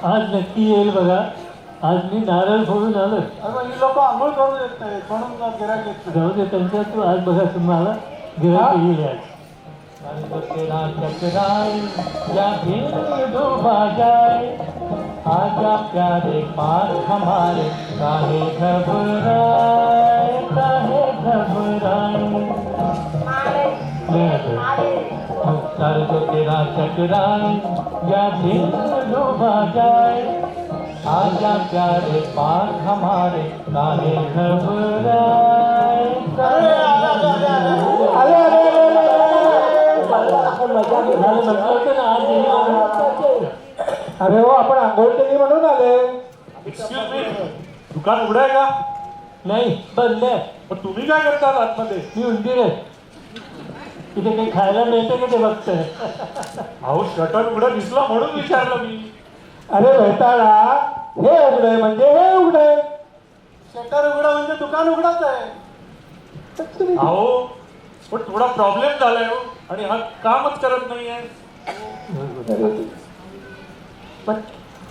आज नक्की येईल बघा. आज मी नारळ फोडून आलो. अरे ही लोक आंघोळ करून येत नाही म्हणून गिरायक येत नाही. जाऊ दे त्यांच्या. तू आज बघा तुम्हाला गिरायक येईल आज. तेरा चकराए या दिल डूबा जाए आजा प्यारे पास हमारे काहे घबराए काहे घबराए कर दो तेरा चकराए या दिल डूबा जाए आजा प्यारे पास हमारे काहे घबराए अरे हो आपण आंघोळ केली म्हणून आले. एक्सक्यूज मी, दुकान उघडं आहे का? नाही बंद आहे. पण तुम्ही काय करता आतमध्ये? मी उंदीर आहे. तिथे काही खायला मिळतं का ते बघतंय. अहो शटर उघडं दिसलं म्हणून विचारलं मी. अरे भेटाळा, हे उघडे म्हणजे हे उघडे. शटर उघडं म्हणजे दुकान उघडच आहे. अहो पण थोडा प्रॉब्लेम झालाय हो आणि हा कामच करत नाहीये. पण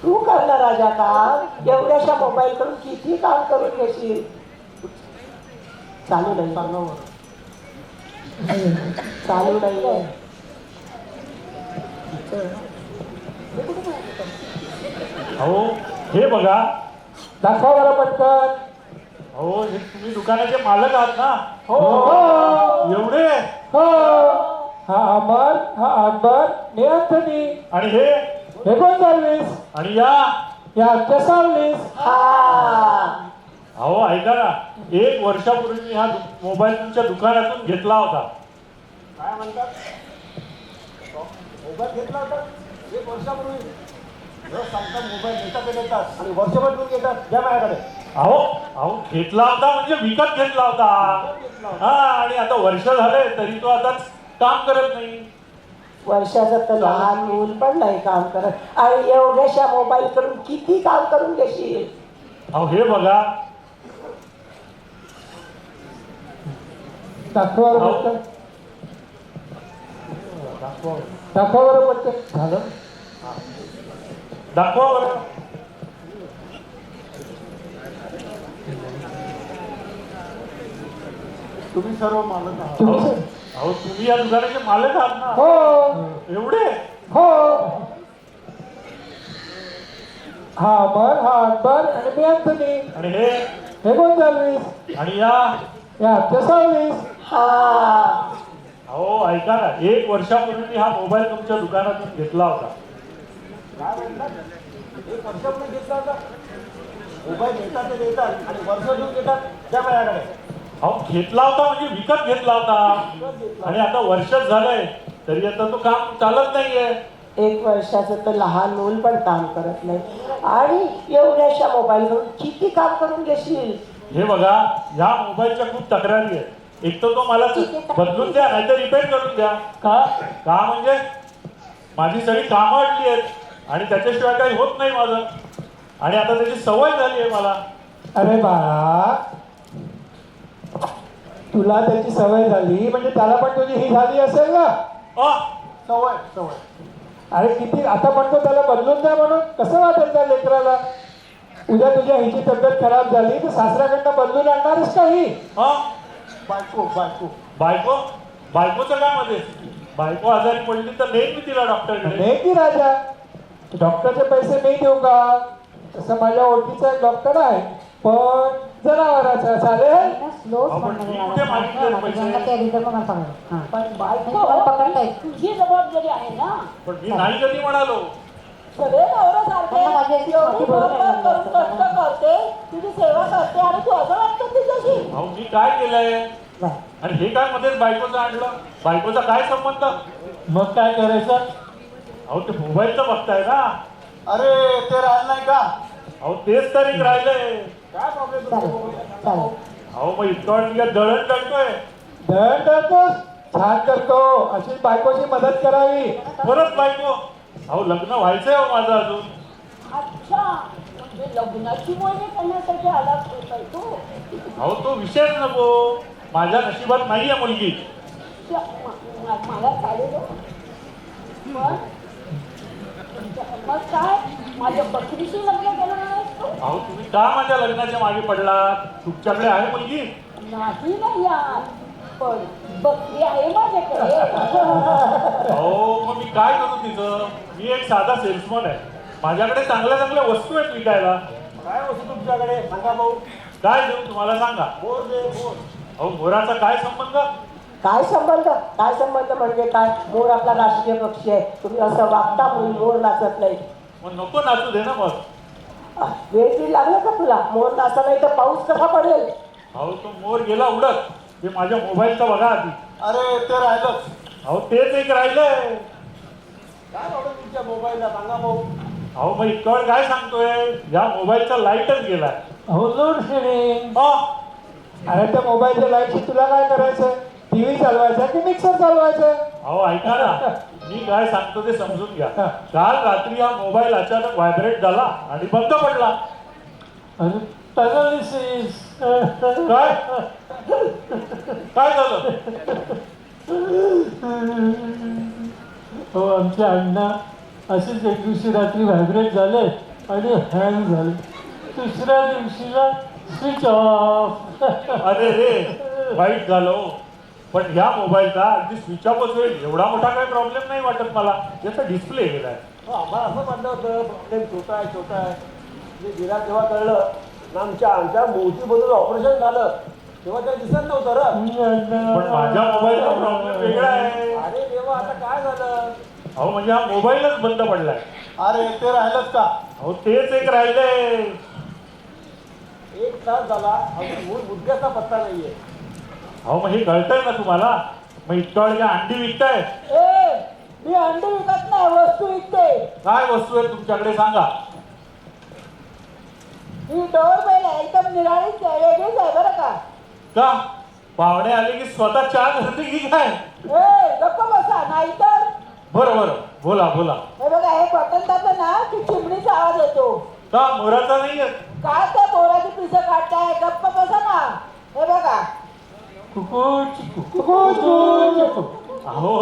तू करणार राजा काम एवढ्याशा मोबाईल कडून किती काम करून घेशील. चालू नाही चालू नाही. अहो हे बघा. दाखवा बरं पटकन. अहो हे तुम्ही दुकानाचे मालक आहात ना? हो एवढे? हो. हा अमर, हा अकबर, मी अँथनी. आणि हे कोण सर्विस आणि या या आमच्या सर्विस. हा अहो ऐका ना, 1 वर्षापूर्वी मी हा मोबाईल तुमच्या दुकानातून घेतला होता. काय म्हणतात? मोबाईल घेतला होता 1 वर्षापूर्वी. सांगतात मोबाईल देतात आणि वर्षभर घेऊन घेतात. या माझ्याकडे. अहो घेतला होता म्हणजे विकत घेतला होता. हा आणि आता वर्ष झाले तरी तो आता काम करत नाही. वर्षाचं तर लहान मूल पण नाही काम करत आणि एवढ्याशा मोबाईल कडून किती काम करून घेशील. अहो हे बघा. दाखवा बरं पटकन. दाखवा बरं पटकन. झालं. दाखवा बरं. तुम्ही सर्व मालक आहात. अहो तुम्ही या दुकानाचे मालक आहात ना? हो एवढे? हो. हा अमर, हा अकबर आणि मी अँथनी. आणि हे कोण सर्विस आणि या या आमच्या सर्विस. हा अहो ऐका ना, 1 वर्षापूर्वी मी हा मोबाईल तुमच्या दुकानातून घेतला होता. काय म्हणतात? 1 वर्षापूर्वी घेतला होता. मोबाईल घेतात ते देतात आणि वर्ष घेऊन घेतात. त्या माझ्याकडे. अहो घेतला होता म्हणजे विकत घेतला होता आणि आता वर्षच झालंय तरी आता तो काम चालत नाहीये. 1 वर्षाचं तर लहान मूल पण काम करत नाही आणि एवढ्याशा मोबाईल कडून किती काम करून घेशील. हे बघा, ह्या मोबाईलच्या खूप तक्रारी आहेत. एक तर तो मला बदलून द्या नाहीतर रिपेअर करून द्या. का म्हणजे माझी सगळी कामं अडली आहेत आणि त्याच्याशिवाय काही होत नाही माझं आणि आता त्याची सवय झाली आहे मला. अरे बाळा, तुला त्याची सवय झाली म्हणजे त्याला पण तुझी ही झाली असेल ना. सवय सवय. अरे किती आता म्हणतो त्याला बदलून द्या म्हणून. कसं वाटेल त्या लेकराला. उद्या तुझ्या हिची तब्येत खराब झाली तर सासऱ्याकडनं बदलून आणणारच का ही. बायको बायको बायको बायकोचं काय मध्ये? बायको आजारी पडली तर नेईन मी तिला डॉक्टरकडे. नाही की राजा, डॉक्टरचे पैसे मी देऊ का? तसं माझ्या ओळखीचा एक डॉक्टर आहे पण जनावराचा. चालेल. पण बायको तुझी जबाबदारी आहे ना. पण मी नाही कधी म्हणालो. सगळे नवऱ्यासारखे एवढी कष्ट करते, तुझी सेवा करते आणि तू असं वाटतं तिच्याशी. अहो मी काय केलंय आणि हे काय मध्येच बायकोचं आणलं? बायकोचा काय संबंध? मग काय करायचं? अहो ते मोबाईलचं बघताय ना. अरे ते राहिलं नाही का? अहो तेच तर एक राहिलंय. काय प्रॉब्लेम? अहो मग इतकं वाटलं दळण दळतोय. दळण करतोस? छान करतो. अशी बायकोची मदत करावी. परत बायको. अहो लग्न व्हायचंय हो माझं अजून. अच्छा, म्हणजे लग्नाची मोहिनी करण्यासाठी आला तू. अहो तो विषयच नको. माझ्या नशिबात नाहीये मुलगी. मला चालेल. मग काय माझ्या बकरीशी लग्न केलं नाहीस तू? अहो तुम्ही का माझ्या लग्नाच्या मागे पडलात? तुमच्याकडे आहे मुलगी? नाही यार, पण बकरी आहे माझ्याकडे. अहो मग मी काय करू तिचं? मी एक साधा सेल्समन आहे. माझ्याकडे चांगल्या चांगल्या वस्तू आहेत विकायला. काय वस्तू तुमच्याकडे सांगा भाऊ. काय देऊ तुम्हाला सांगा? बोर दे बोर. अहो मोराचा काय संबंध? काय संबंध? काय संबंध म्हणजे काय? मोर आपला राष्ट्रीय पक्षी आहे. तुम्ही असं वागता म्हणून मोर नाचत नाही. मग नको नाचू दे ना मग. वेळ बिल लागलं का तुला? मोर नाचला नाही तर पाऊस कसा पडेल? अहो तो मोर गेला उडत. ते माझ्या मोबाईलचा बघा आधी. अरे ते राहिलंच. अहो तेच एक राहिलंय. काय प्रॉब्लेम तुमच्या मोबाईलला सांगा भाऊ. अहो मग इतका वेळ काय सांगतोय? या मोबाईलचा लाईटच गेलाय. अहो लोड शेडिंग. अरे त्या मोबाईलच्या लाईटशी तुला काय करायचं? टीव्ही चालवायचा की मिक्सर चालवायचं? अहो ऐका ना, मी काय सांगतो ते समजून घ्या. काल रात्री हा मोबाईल अचानक व्हायब्रेट झाला आणि बंद पडला. अरे पॅरालिसिस. काय काय झालं? हो आमचे अण्णा असेच एक दिवशी रात्री व्हायब्रेट झाले आणि हँग झाले. दुसऱ्या दिवशीला स्विच ऑफ. अरे रे वाईट झालं हो. पण ह्या मोबाईलचा अगदी स्विच ऑफच होईल एवढा मोठा काही प्रॉब्लेम नाही वाटत मला. याचा डिस्प्ले गेलाय. आम्हाला असं वाटलं होतं प्रॉब्लेम छोटा आहे छोटा आहे. म्हणजे गिरा तेव्हा कळलं ना आमच्या मोतीमधून ऑपरेशन झालं तेव्हा त्याला दिसत नव्हतं र. पण माझ्या मोबाईलचा प्रॉब्लेम वेगळा आहे. अरे तेव्हा आता काय झालं? अहो म्हणजे हा मोबाईलच बंद पडलाय. अरे ते राहिलंच का? अहो तेच एक राहिलंय. 1 तास झाला अजून मूळ मुद्द्याचा पत्ता नाहीये. अहो मग हे कळतंय ना तुम्हाला? मग इतका वेळ काय अंडी विकताय? ए, मी अंडी विकत नाही, वस्तू विकते. काय वस्तू आहे तुमच्याकडे सांगा? ही डोरबेल आहे, एकदम निराळीच आहे, वेगळीच आहे बरं का. का पाहुणे आले की स्वतः चहा करते की काय? ए, गप्प बसा, नाहीतर बरं बरं बोला बोला. हे बघा, हे बटन दाबलं ना की चिमणीचा आवाज येतो. का मोराचा नाही येत? काय त्या बोराची पिसं काढताय? गप्प बसा ना. हे बघा, अहो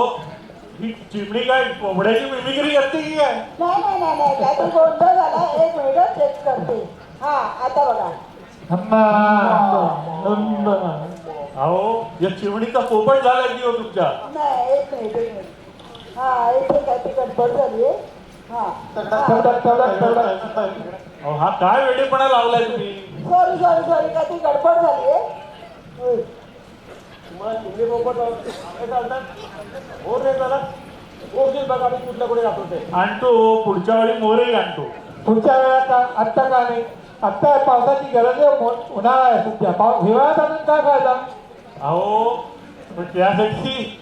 ही चिमणी काय कोंबड्याची मिमिक्री करते की काय? नाही नाही नाही नाही, काहीतरी गोंधळ झाला. एक मिनिट चेक करते. हा, आता बघा. अहो या चिमणीचा पोपट झालाय की हो तुमच्या? नाही, एक मिनिट एक मिनिट. हा, इथे काहीतरी गडबड झाली आहे. हा, अहो हा काय वेडेपणा लावलाय तुम्ही? सॉरी सॉरी सॉरी, काहीतरी गडबड झाली आहे. तुम्हाला चिमणी पोपट चालतात बोर नाही चालत. बोर बघा मी कुठल्या कुठे जातो ते. आणतो पुढच्या वेळी मोरही आणतो. पुढच्या वेळा का? आत्ता का नाही? आत्ता पावसाची गरज आहे. उन्हाळा आहे सध्या. हिवाळ्यात आणून काय फायदा? अहो पण त्यासाठी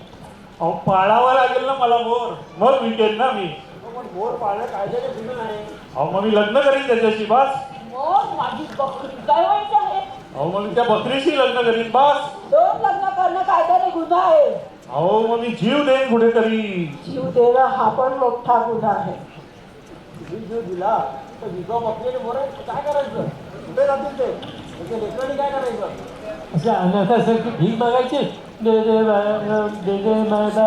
अहो पाळावा लागेल ना मला मोर. मग विकेल ना मी. पण बोर पाळणं कायद्याने गुन्हा नाही. अहो मग मी लग्न करीन त्याच्याशी बस. मग माझी बकरी काय व्हायचं आहे? अहो मग मी त्या बकरीशी लग्न करीन बस. 2 लग्न करणं कायद्याने गुन्हा आहे. अहो मग मी जीव देईन कुठेतरी. जीव देणं हा पण मोठा गुन्हा आहे. तुम्ही जीव दिला तर विधवा बकरीने मोर काय करायचं? कुठे जातील ते? म्हणजे लेकरांनी काय करायचं? अशा अनाथासारखी भीक मागायची. दे दे दे दे बाप.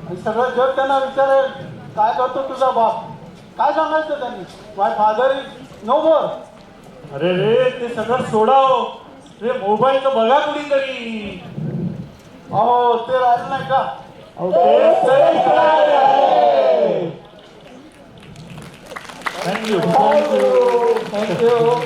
आणि सगळं जग त्यांना विचारेल काय करतो तुझा बाप? काय सांगायचं त्यांनी? माय फादर इज नो मोर. अरे रे ते सगळं सोडाव. ते मोबाईलचं बघा कुणीतरी. अहो ते राहिलं नाही का? अहो तेच तर इकडं आहे. थँक्यू. थँक्यू.